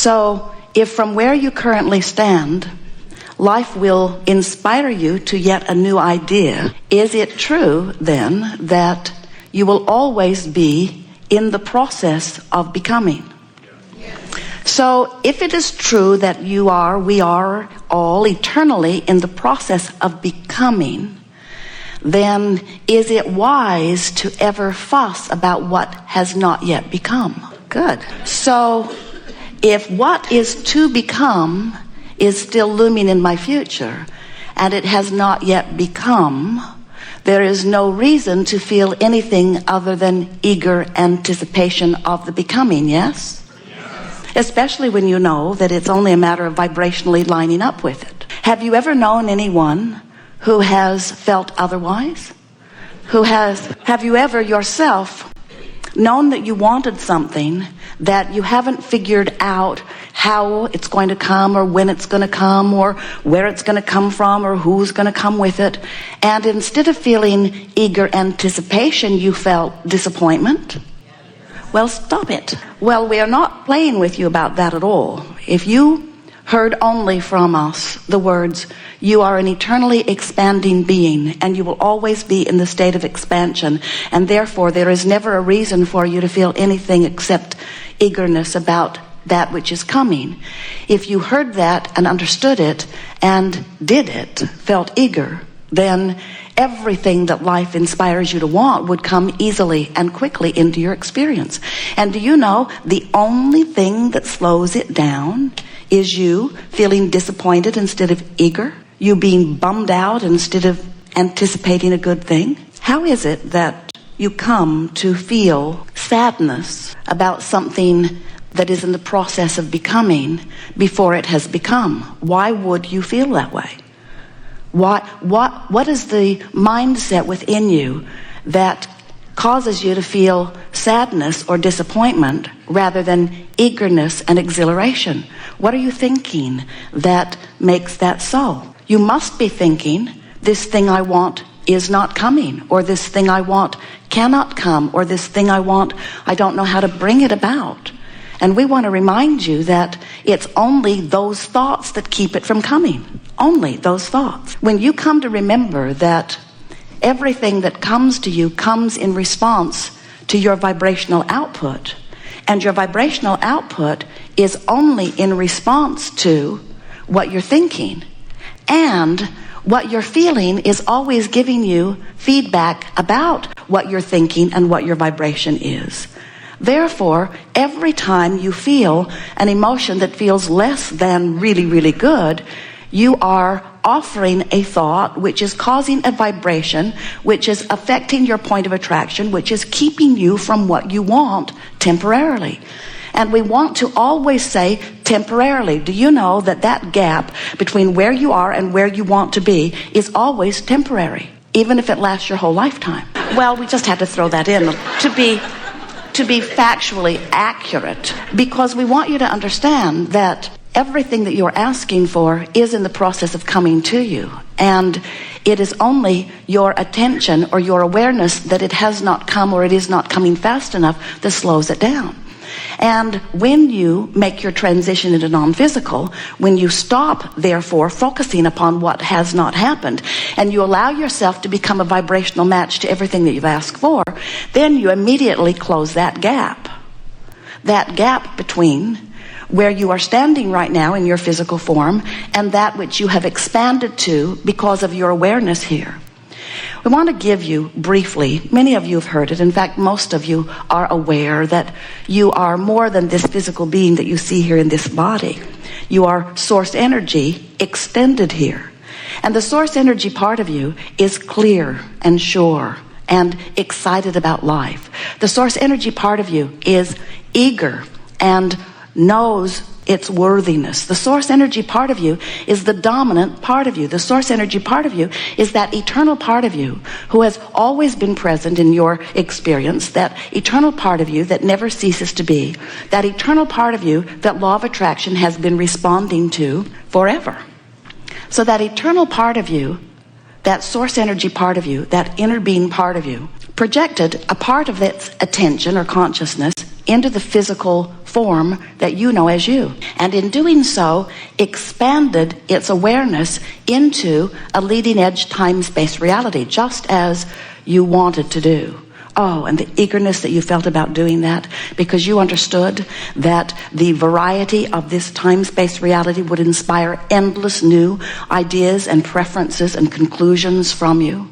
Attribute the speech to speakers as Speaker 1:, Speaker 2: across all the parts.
Speaker 1: So if from where you currently stand, life will inspire you to yet a new idea, is it true then that you will always be in the process of becoming? So if it is true that we are all eternally in the process of becoming, then is it wise to ever fuss about what has not yet become? Good. So if what is to become is still looming in my future and it has not yet become, there is no reason to feel anything other than eager anticipation of the becoming, yes? Especially when you know that it's only a matter of vibrationally lining up with it. Have you ever known anyone who has felt otherwise? Have you ever yourself known that you wanted something that you haven't figured out how it's going to come or when it's going to come or where it's going to come from or who's going to come with it, and instead of feeling eager anticipation, you felt disappointment? Well, stop it. Well, we are not playing with you about that at all. If you heard only from us the words, you are an eternally expanding being and you will always be in the state of expansion, and therefore there is never a reason for you to feel anything except eagerness about that which is coming. If you heard that and understood it and did it, felt eager, then everything that life inspires you to want would come easily and quickly into your experience. And do you know, the only thing that slows it down is you feeling disappointed instead of eager, you being bummed out instead of anticipating a good thing. How is it that you come to feel sadness about something that is in the process of becoming before it has become? Why would you feel that way? What is the mindset within you that causes you to feel sadness or disappointment rather than eagerness and exhilaration? What are you thinking that makes that so? You must be thinking, this thing I want is not coming, or this thing I want cannot come, or this thing I want, I don't know how to bring it about. And we want to remind you that it's only those thoughts that keep it from coming. Only those thoughts. When you come to remember that everything that comes to you comes in response to your vibrational output, and your vibrational output is only in response to what you're thinking, and what you're feeling is always giving you feedback about what you're thinking and what your vibration is. Therefore, every time you feel an emotion that feels less than really, really good, you are offering a thought which is causing a vibration, which is affecting your point of attraction, which is keeping you from what you want temporarily. And we want to always say temporarily. Do you know that that gap between where you are and where you want to be is always temporary, even if it lasts your whole lifetime? Well, we just had to throw that in to be factually accurate, because we want you to understand that everything that you're asking for is in the process of coming to you, and it is only your attention or your awareness that it has not come or it is not coming fast enough that slows it down. And when you make your transition into non-physical, when you stop, therefore, focusing upon what has not happened, and you allow yourself to become a vibrational match to everything that you've asked for, then you immediately close that gap. That gap between where you are standing right now in your physical form and that which you have expanded to because of your awareness here. We want to give you briefly, many of you have heard it, in fact most of you are aware that you are more than this physical being that you see here in this body. You are source energy extended here. And the source energy part of you is clear and sure and excited about life. The source energy part of you is eager and knows its worthiness. The source energy part of you is the dominant part of you. The source energy part of you is that eternal part of you who has always been present in your experience, that eternal part of you that never ceases to be, that eternal part of you that law of attraction has been responding to forever. So that eternal part of you, that source energy part of you, that inner being part of you, projected a part of its attention or consciousness into the physical form that you know as you. And in doing so, expanded its awareness into a leading edge time-space reality, just as you wanted to do. Oh, and the eagerness that you felt about doing that, because you understood that the variety of this time-space reality would inspire endless new ideas and preferences and conclusions from you.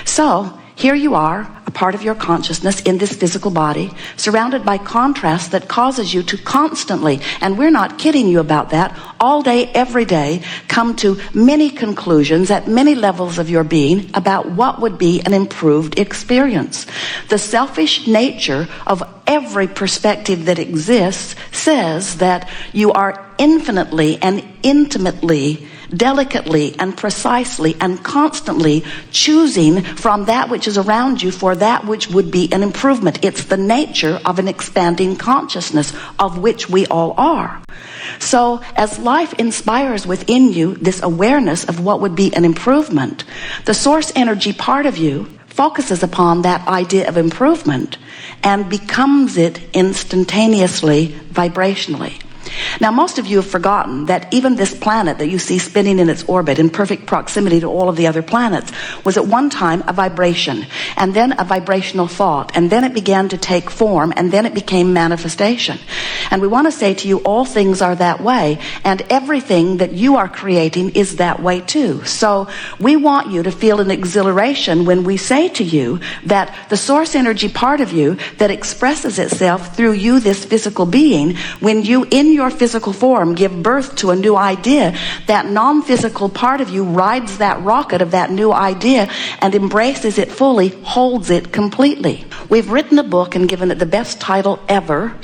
Speaker 1: So, here you are, a part of your consciousness in this physical body, surrounded by contrast that causes you to constantly, and we're not kidding you about that, all day, every day, come to many conclusions at many levels of your being about what would be an improved experience. The selfish nature of every perspective that exists says that you are infinitely and intimately, delicately and precisely and constantly choosing from that which is around you for that which would be an improvement. It's the nature of an expanding consciousness, of which we all are. So as life inspires within you this awareness of what would be an improvement, the source energy part of you focuses upon that idea of improvement and becomes it instantaneously, vibrationally. Now, most of you have forgotten that even this planet that you see spinning in its orbit in perfect proximity to all of the other planets was at one time a vibration, and then a vibrational thought, and then it began to take form, and then it became manifestation. And we want to say to you, all things are that way, and everything that you are creating is that way too. So we want you to feel an exhilaration when we say to you that the source energy part of you that expresses itself through you, this physical being, when you in your physical form give birth to a new idea, that non-physical part of you rides that rocket of that new idea and embraces it fully, holds it completely. We've written a book and given it the best title ever,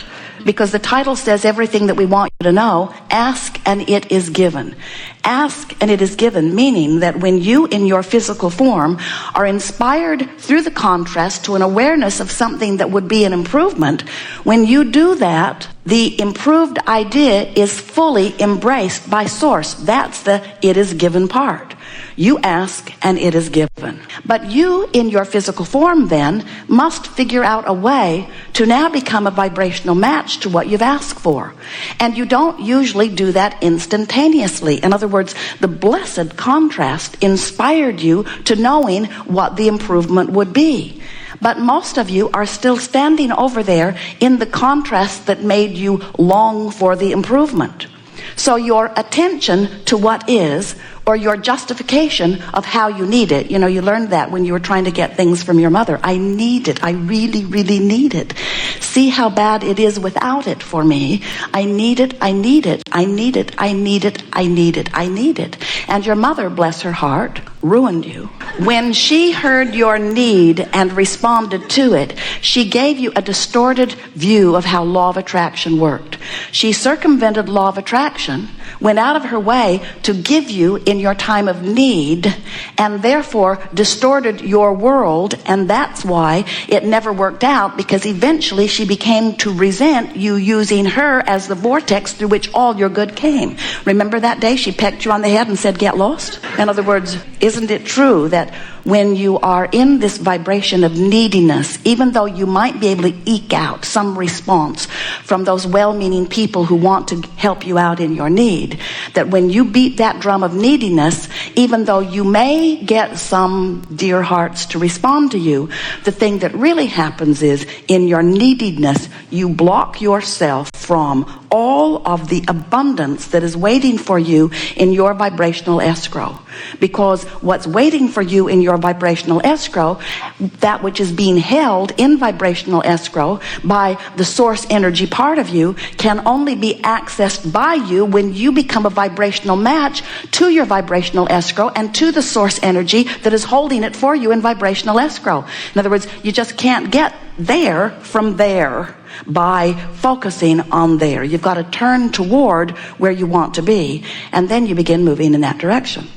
Speaker 1: because the title says everything that we want you to know. Ask and it is given. Ask and it is given, meaning that when you in your physical form are inspired through the contrast to an awareness of something that would be an improvement, when you do that, the improved idea is fully embraced by source. That's the it is given part. You ask and it is given. But you in your physical form then must figure out a way to now become a vibrational match to what you've asked for. And you don't usually do that instantaneously. In other words, the blessed contrast inspired you to knowing what the improvement would be. But most of you are still standing over there in the contrast that made you long for the improvement. So your attention to what is, or your justification of how you need it. You know, you learned that when you were trying to get things from your mother. I need it. I really, really need it. See how bad it is without it for me. I need it. I need it. I need it. I need it. I need it. I need it. And your mother, bless her heart, ruined you. When she heard your need and responded to it, she gave you a distorted view of how law of attraction worked. She circumvented law of attraction, went out of her way to give you in your time of need, and therefore distorted your world, and that's why it never worked out, because eventually she became to resent you using her as the vortex through which all your good came. Remember that day she pecked you on the head and said, get lost? In other words, isn't it true that when you are in this vibration of neediness, even though you might be able to eke out some response from those well-meaning people who want to help you out in your need, that when you beat that drum of neediness, even though you may get some dear hearts to respond to you, the thing that really happens is, in your neediness, you block yourself from all of the abundance that is waiting for you in your vibrational escrow. Because what's waiting for you in your vibrational escrow, that which is being held in vibrational escrow by the source energy part of you, can only be accessed by you when you become a vibrational match to your vibrational escrow and to the source energy that is holding it for you in vibrational escrow. In other words, you just can't get there from there by focusing on there. You've got to turn toward where you want to be, and then you begin moving in that direction.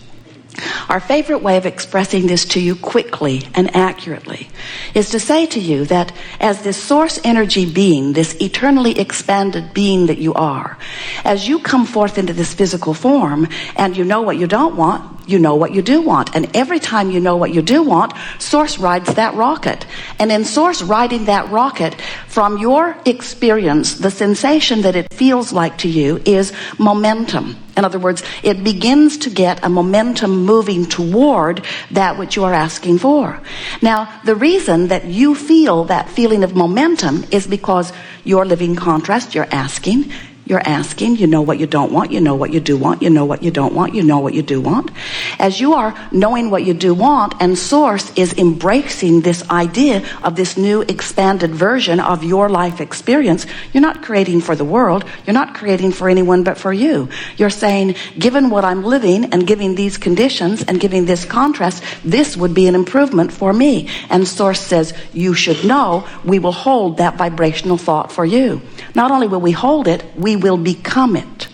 Speaker 1: Our favorite way of expressing this to you quickly and accurately is to say to you that as this source energy being, this eternally expanded being that you are, as you come forth into this physical form and you know what you don't want, you know what you do want. And every time you know what you do want, Source rides that rocket. And in Source riding that rocket, from your experience, the sensation that it feels like to you is momentum. In other words, it begins to get a momentum moving toward that which you are asking for. Now, the reason that you feel that feeling of momentum is because you're living contrast. You're asking, you know what you don't want, you know what you do want, you know what you don't want, you know what you do want. As you are knowing what you do want, and Source is embracing this idea of this new expanded version of your life experience, you're not creating for the world, you're not creating for anyone but for you. You're saying, given what I'm living and giving these conditions and giving this contrast, this would be an improvement for me. And Source says, you should know we will hold that vibrational thought for you. Not only will we hold it, we will become it.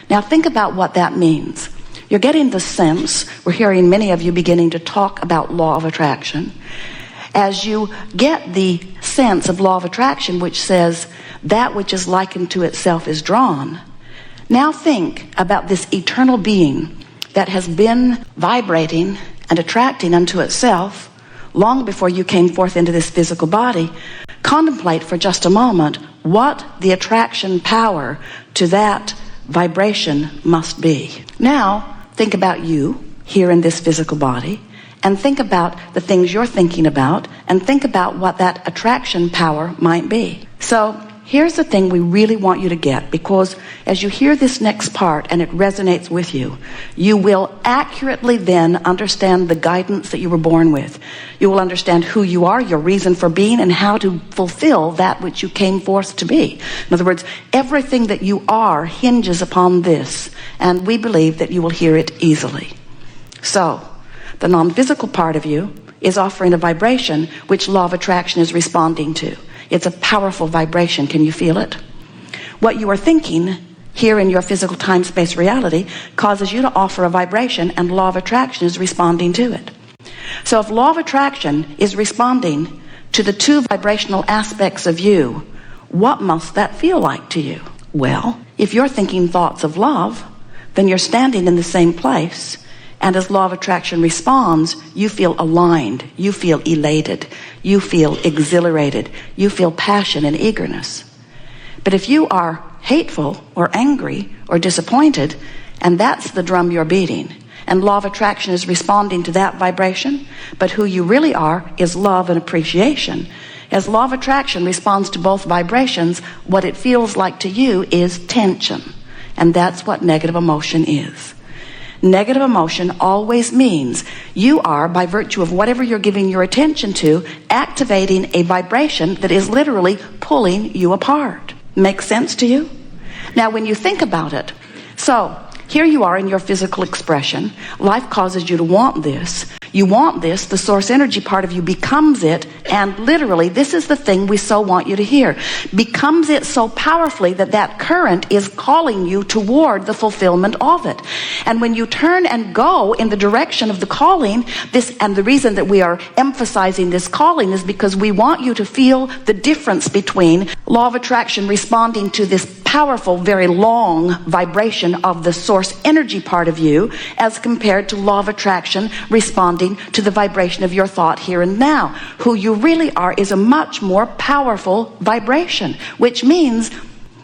Speaker 1: Now think about what that means. You're getting the sense, we're hearing many of you beginning to talk about law of attraction. As you get the sense of law of attraction, which says that which is likened to itself is drawn, now think about this eternal being that has been vibrating and attracting unto itself long before you came forth into this physical body. Contemplate for just a moment what the attraction power to that vibration must be. Now, think about you here in this physical body, and think about the things you're thinking about, and think about what that attraction power might be. So, here's the thing we really want you to get, because as you hear this next part and it resonates with you, you will accurately then understand the guidance that you were born with. You will understand who you are, your reason for being, and how to fulfill that which you came forth to be. In other words, everything that you are hinges upon this, and we believe that you will hear it easily. So, the non-physical part of you is offering a vibration which law of attraction is responding to. It's a powerful vibration. Can you feel it? What you are thinking here in your physical time-space reality causes you to offer a vibration, and law of attraction is responding to it. So if law of attraction is responding to the two vibrational aspects of you, what must that feel like to you? Well, if you're thinking thoughts of love, then you're standing in the same place. And as law of attraction responds, you feel aligned, you feel elated, you feel exhilarated, you feel passion and eagerness. But if you are hateful or angry or disappointed, and that's the drum you're beating, and law of attraction is responding to that vibration, but who you really are is love and appreciation. As law of attraction responds to both vibrations, what it feels like to you is tension. And that's what negative emotion is. Negative emotion always means you are, by virtue of whatever you're giving your attention to, activating a vibration that is literally pulling you apart. Make sense to you? Now, when you think about it, so here you are in your physical expression. Life causes you to want this. You want this, the source energy part of you becomes it, and literally, this is the thing we so want you to hear, becomes it so powerfully that that current is calling you toward the fulfillment of it. And when you turn and go in the direction of the calling, this, and the reason that we are emphasizing this calling is because we want you to feel the difference between law of attraction responding to this powerful, very long vibration of the source energy part of you as compared to law of attraction responding to the vibration of your thought here and now. Who you really are is a much more powerful vibration, which means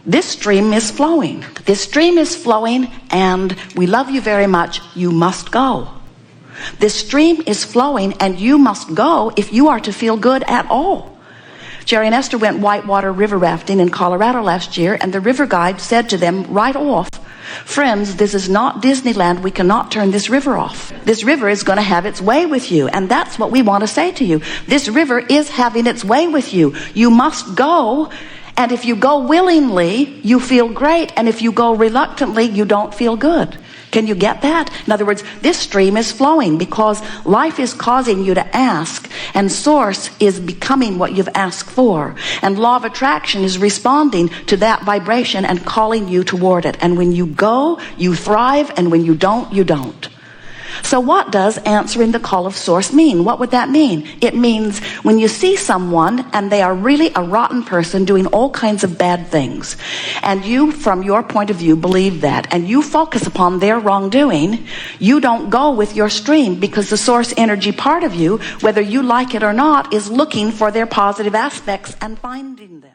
Speaker 1: this stream is flowing. This stream is flowing, and we love you very much. You must go. This stream is flowing, and you must go if you are to feel good at all. Jerry and Esther went whitewater river rafting in Colorado last year, and the river guide said to them right off, "Friends, this is not Disneyland. We cannot turn this river off. This river is going to have its way with you." And that's what we want to say to you. This river is having its way with you. You must go. And if you go willingly, you feel great. And if you go reluctantly, you don't feel good. Can you get that? In other words, this stream is flowing because life is causing you to ask, and source is becoming what you've asked for. And law of attraction is responding to that vibration and calling you toward it. And when you go, you thrive, and when you don't, you don't. So what does answering the call of source mean? What would that mean? It means when you see someone and they are really a rotten person doing all kinds of bad things, and you, from your point of view, believe that, and you focus upon their wrongdoing, you don't go with your stream, because the source energy part of you, whether you like it or not, is looking for their positive aspects and finding them.